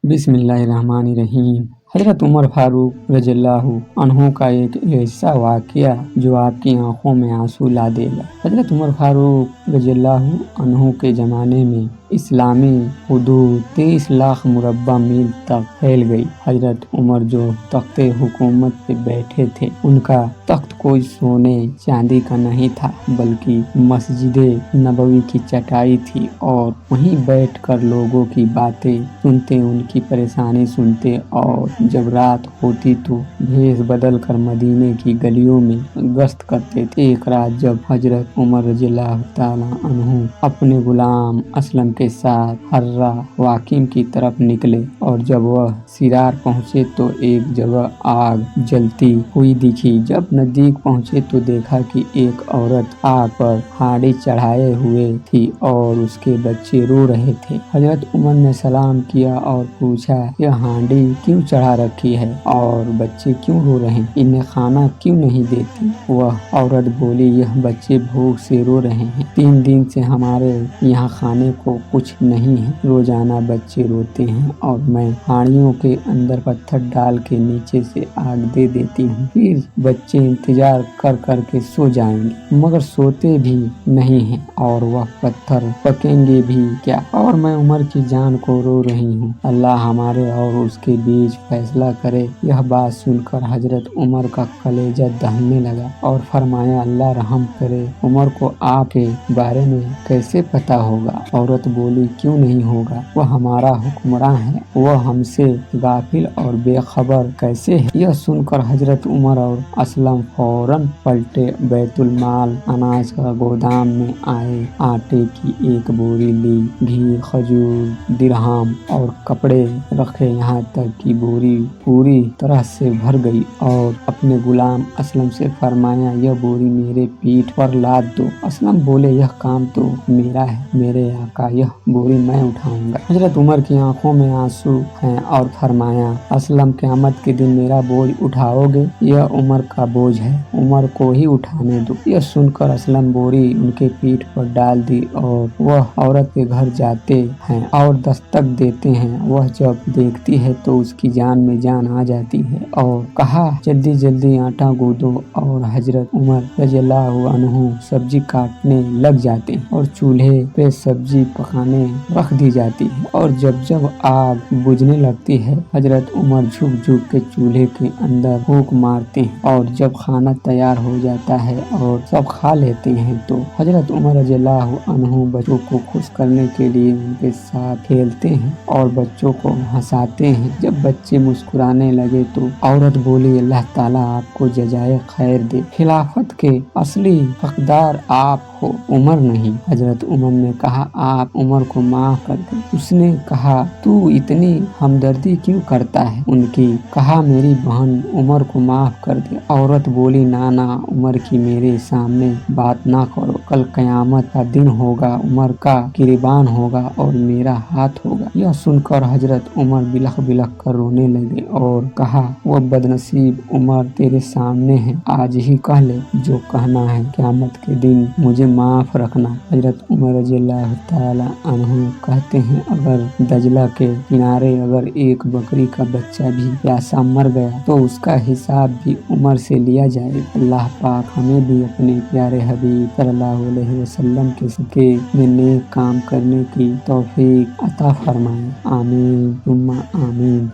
बिस्मिल्लाहिर्रहमानिर्रहीम। हज़रत उमर फारूक रज़ियल्लाहु अन्हु का एक ऐसा वाक़या जो आपकी आंखों में आंसू ला देगा। हज़रत उमर फारूक रज़ियल्लाहु अन्हु के ज़माने में इस्लामी हुदूद 23 लाख मुरब्बा मील तक फैल गई। हज़रत उमर जो तख्ते हुकूमत पे बैठे थे, उनका तख्त कोई सोने चांदी का नहीं था, बल्कि मस्जिदे नबवी की चटाई थी और वहीं बैठकर लोगों की बातें सुनते, उनकी परेशानी सुनते और जब रात होती तो भेष बदल कर मदीने की गलियों में गश्त करते थे। एक रात जब हज़रत उमर रज़ियल्लाहु ताला अन्हु अपने गुलाम असलम के साथ हर्रा वाकिम की तरफ निकले और जब वह सिरार पहुँचे तो एक जगह आग जलती हुई दिखी। जब नजदीक पहुँचे तो देखा कि एक औरत आग पर हांडी चढ़ाए हुए थी और उसके बच्चे रो रहे थे। हज़रत उमर ने सलाम किया और पूछा, यह हांडी क्यों चढ़ा रखी है और बच्चे क्यों रो रहे हैं? इन्हें खाना क्यों नहीं देती? वह औरत बोली, यह बच्चे भूख से रो रहे हैं। 3 दिन से हमारे यहाँ खाने को कुछ नहीं है। रोजाना बच्चे रोते हैं और मैं हांडियों के अंदर पत्थर डाल के नीचे से आग दे देती हूँ, फिर बच्चे इंतजार कर कर के सो जाएंगे, मगर सोते भी नहीं हैं और वह पत्थर पकेंगे भी क्या? और मैं उमर की जान को रो रही हूँ। अल्लाह हमारे और उसके बीच फैसला करे। यह बात सुनकर हजरत उमर का कलेजा दहने लगा और फरमाया, अल्लाह रहम करे, उमर को आपके बारे में कैसे पता होगा? औरत बोली, क्यों नहीं होगा, वह हमारा हुक्मरान है, वह हमसे गाफिल और बेखबर कैसे है? यह सुनकर हजरत उमर और असलम फौरन पलटे, बैतुल माल अनाज का गोदाम में आए, आटे की एक बोरी ली, घी, खजूर, दिरहम और कपड़े रखे, यहाँ तक कि बोरी पूरी तरह से भर गई और अपने गुलाम असलम से फरमाया, यह बोरी मेरे पीठ पर लाद दो। असलम बोले, यह काम तो मेरा है मेरे आका, यह बोरी मैं उठाऊंगा। हजरत उमर की आंखों में आंसू हैं और फरमाया, असलम क़यामत के दिन मेरा बोझ उठाओगे? यह उमर का बोझ है, उमर को ही उठाने दो। यह सुनकर असलम बोरी उनके पीठ पर डाल दी और वह औरत के घर जाते हैं और दस्तक देते हैं। वह जब देखती है तो उसकी जान में जान आ जाती है और कहा, जल्दी जल्दी आटा गूंदो, और हजरत उमर रज़ियल्लाहु अन्हु सब्जी काटने लग जाते हैं और चूल्हे पे सब्जी पकाने रख दी जाती है और जब जब आग बुझने लगती है, हजरत उमर झुक झुक के चूल्हे के अंदर फूंक मारते हैं और जब खाना तैयार हो जाता है और सब खा लेते हैं तो हजरत उमर रज़ियल्लाहु अन्हु बच्चों को खुश करने के लिए उनके साथ खेलते हैं और बच्चों को हंसाते हैं। जब बच्चे मुस्कुराने लगे तो औरत बोली, अल्लाह ताला आपको जजाए खैर दे, खिलाफत के असली हकदार आप हो, उमर नहीं। हजरत उमर ने कहा, आप उमर को माफ कर दे। उसने कहा, तू इतनी हमदर्दी क्यों करता है उनकी? कहा, मेरी बहन उमर को माफ कर दे। औरत बोली, ना उमर की मेरे सामने बात ना करो, कल क़यामत का दिन होगा, उमर का गिरबान होगा और मेरा हाथ होगा। यह सुनकर हजरत उमर बिलख बिलख कर रोने लगे और कहा, वह बदनसीब उमर तेरे सामने है, आज ही कह ले जो कहना है, क़यामत के दिन मुझे माफ रखना। हजरत उमर रज़ियल्लाहु ताला अन्हु कहते हैं, अगर दजला के किनारे अगर एक बकरी का बच्चा भी प्यासा मर गया तो उसका हिसाब भी उमर से लिया जाए। अल्लाह पाक हमें भी अपने प्यारे हबीब सल्लल्लाहु अलैहि वसल्लम के सके में नेक काम करने की तौफीक अता फरमाए। आमीन सुम्मा आमीन।